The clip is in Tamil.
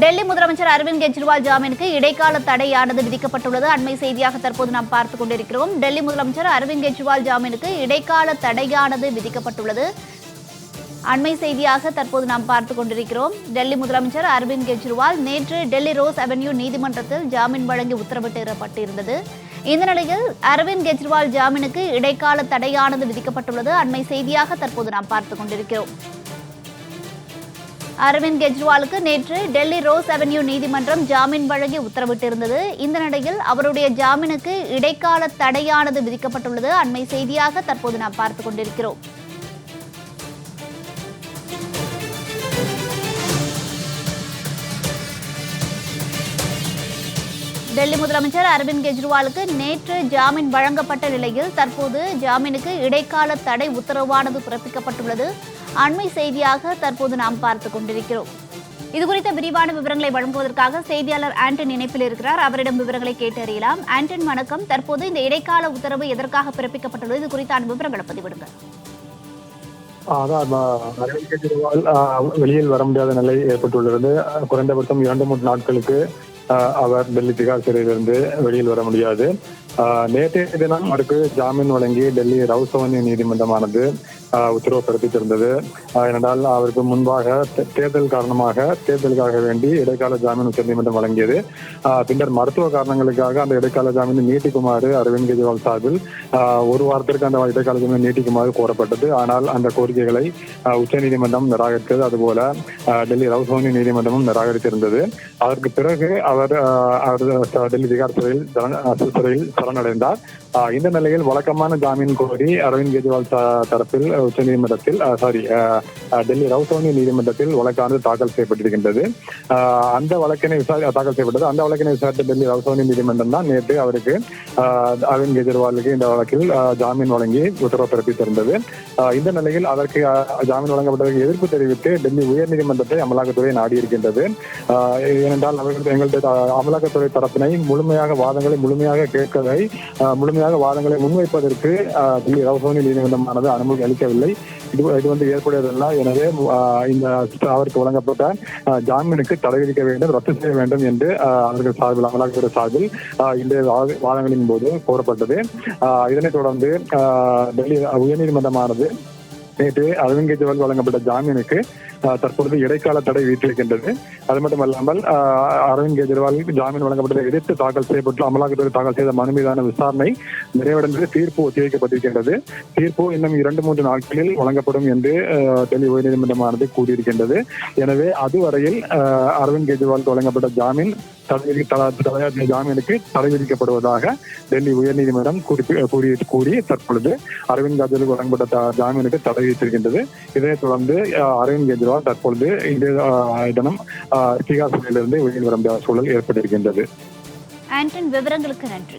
டெல்லி முதலமைச்சர் அரவிந்த் கெஜ்ரிவால் ஜாமீனுக்கு இடைக்கால தடையானது விதிக்கப்பட்டுள்ளது. அண்மை செய்தியாக தற்போது நாம் பார்த்துக் கொண்டிருக்கிறோம். டெல்லி முதலமைச்சர் அரவிந்த் கெஜ்ரிவால் ஜாமீனுக்கு இடைக்கால தடையானது விதிக்கப்பட்டுள்ளது. அண்மை செய்தியாக தற்போது நாம் பார்த்துக் கொண்டிருக்கிறோம். டெல்லி முதலமைச்சர் அரவிந்த் கெஜ்ரிவால் நேற்று டெல்லி ரோஸ் அவென்யூ நீதிமன்றத்தில் ஜாமீன் வழங்கி உத்தரவிட்டிருந்தது. இந்த நிலையில் அரவிந்த் கெஜ்ரிவால் ஜாமீனுக்கு இடைக்கால தடையானது விதிக்கப்பட்டுள்ளது. அண்மை செய்தியாக தற்போது நாம் பார்த்துக் கொண்டிருக்கிறோம். அரவிந்த் கெஜ்ரிவாலுக்கு நேற்று டெல்லி ரோஸ் அவென்யூ நீதிமன்றம் ஜாமீன் வழங்கி உத்தரவிட்டிருந்தது. இந்த நிலையில் அவருடைய ஜாமீனுக்கு இடைக்கால தடையானது விதிக்கப்பட்டுள்ளது. அண்மை செய்தியாக தற்போது நாம் பார்த்துக் கொண்டிருக்கிறோம். டெல்லி முதலமைச்சர் அரவிந்த் கெஜ்ரிவாலுக்கு நேற்று ஜாமீன் வழங்கப்பட்ட நிலையில் தற்போது ஜாமீனுக்கு இடைக்கால தடை உத்தரவானது பிறப்பிக்கப்பட்டுள்ளது. அண்மை செய்தியாக தற்போது நாம் பார்த்துக் கொண்டிருக்கிறோம். இதுகுறித்த விரிவான விவரங்களை வழங்குவதற்காக செய்தியாளர் ஆண்டன் இணைப்பில் இருக்கிறார். அவரிடம் விவரங்களை கேட்டறியலாம். ஆண்டன், வணக்கம். தற்போது இந்த இடைக்கால உத்தரவு எதற்காக பிறப்பிக்கப்பட்டுள்ளது? இது குறித்தான விவரங்களை பதிவிடுங்க. அரவிந்த் கெஜ்ரிவால் வெளியில் வர முடியாத நிலை ஏற்பட்டுள்ளது. குறைந்தபட்சம் 2-3 நாட்களுக்கு அவர் டெல்லி திகார் சிறையிலிருந்து வெளியில் வர முடியாது. நேற்றைய தினம் அவருக்கு ஜாமீன் வழங்கி டெல்லி ரவுஸ் அவென்யூ நீதிமன்றமானது உத்தரவு பிறப்பித்திருந்தது. ஏனென்றால் அவருக்கு முன்பாக தேர்தலுக்காக வேண்டி இடைக்கால ஜாமீன் உச்சநீதிமன்றம் வழங்கியது. பின்னர் மருத்துவ காரணங்களுக்காக அந்த இடைக்கால ஜாமீனை நீட்டிக்குமாறு அரவிந்த் கெஜ்ரிவால் சார்பில் ஒரு வாரத்திற்கு அந்த இடைக்கால ஜாமீன் நீட்டிக்குமாறு கோரப்பட்டது. ஆனால் அந்த கோரிக்கைகளை உச்சநீதிமன்றம் நிராகரித்தது. அதுபோல டெல்லி ரவுஸ் அவென்யூ நீதிமன்றமும் நிராகரித்திருந்தது. அதற்கு பிறகு அவர் டெல்லி திகார் சிறையில் சரணடைந்தார். இந்த நிலையில் வழக்கமான ஜாமீன் கோரி அரவிந்த் கெஜ்ரிவால் தரப்பில் உச்சநீதிமன்றத்தில் டெல்லி ரவுஸ் அவென்யூ நீதிமன்றத்தில் வழக்கானது தாக்கல் செய்யப்பட்டிருக்கின்றது. அந்த வழக்கினை தாக்கல் செய்யப்பட்டது. அந்த வழக்கினை விசாரித்த டெல்லி ரவுஸ் அவென்யூ நீதிமன்றம் தான் நேற்று அவருக்கு அரவிந்த் கெஜ்ரிவாலுக்கு இந்த வழக்கில் ஜாமீன் வழங்கி உத்தரவு பிறப்பித்திருந்தது. இந்த நிலையில் அதற்கு ஜாமீன் வழங்கப்பட்டதற்கு எதிர்ப்பு தெரிவித்து டெல்லி உயர்நீதிமன்றத்தை அமலாக்கத்துறை நாடியிருக்கின்றது. ஏனென்றால் அவர்கள் எங்களுடைய அமலாக்கத்துறை தரப்பினை முழுமையாக கேட்கவை முழுமையாக வாதங்களை முன்வைப்பதற்கு டெல்லி ரவுஸ் அவென்யூ நீதிமன்றமானது அனுமதி அளிக்கவில்லை. இது ஏற்புடையதல்ல. எனவே இந்த அவருக்கு வழங்கப்பட்ட ஜாமீனுக்கு தடை விதிக்க வேண்டும், ரத்து செய்ய வேண்டும் என்று அவர்கள் சார்பில் அமலாக்கத்துறை சார்பில் இந்த வாதங்களின் போது கோரப்பட்டது. இதனைத் தொடர்ந்து டெல்லி உயர்நீதிமன்றமானது நேற்று அரவிந்த் கெஜ்ரிவால் வழங்கப்பட்ட ஜாமீனுக்கு தற்பொழுது இடைக்கால தடை விதித்திருக்கின்றது. அது மட்டுமல்லாமல் அரவிந்த் கெஜ்ரிவால் ஜாமீன் வழங்கப்பட்டதை எதிர்த்து தாக்கல் செய்யப்பட்டு அமலாக்கத்துறை தாக்கல் செய்த மனு மீதான விசாரணை நிறைவடைந்து தீர்ப்பு ஒத்திவைக்கப்பட்டிருக்கின்றது. தீர்ப்பு இன்னும் 2-3 நாட்களில் வழங்கப்படும் என்று டெல்லி உயர்நீதிமன்றமானது கூறியிருக்கின்றது. எனவே அதுவரையில் அரவிந்த் கெஜ்ரிவாலுக்கு வழங்கப்பட்ட ஜாமீனுக்கு தடை விதிக்கப்படுவதாக டெல்லி உயர்நீதிமன்றம் கூறி தற்பொழுது அரவிந்த் கெஜ்ரிவால் வழங்கப்பட்ட ஜாமீனுக்கு தடை விதித்திருக்கின்றது. இதனைத் தொடர்ந்து அரவிந்த் கெஜ்ரிவால் தற்பொழுது இந்த தினம் திகார் சிறையிலிருந்து வெளியில் வர முடியாத சூழல் ஏற்பட்டிருக்கின்றது. ஆண்டன், விவரங்களுக்கு நன்றி.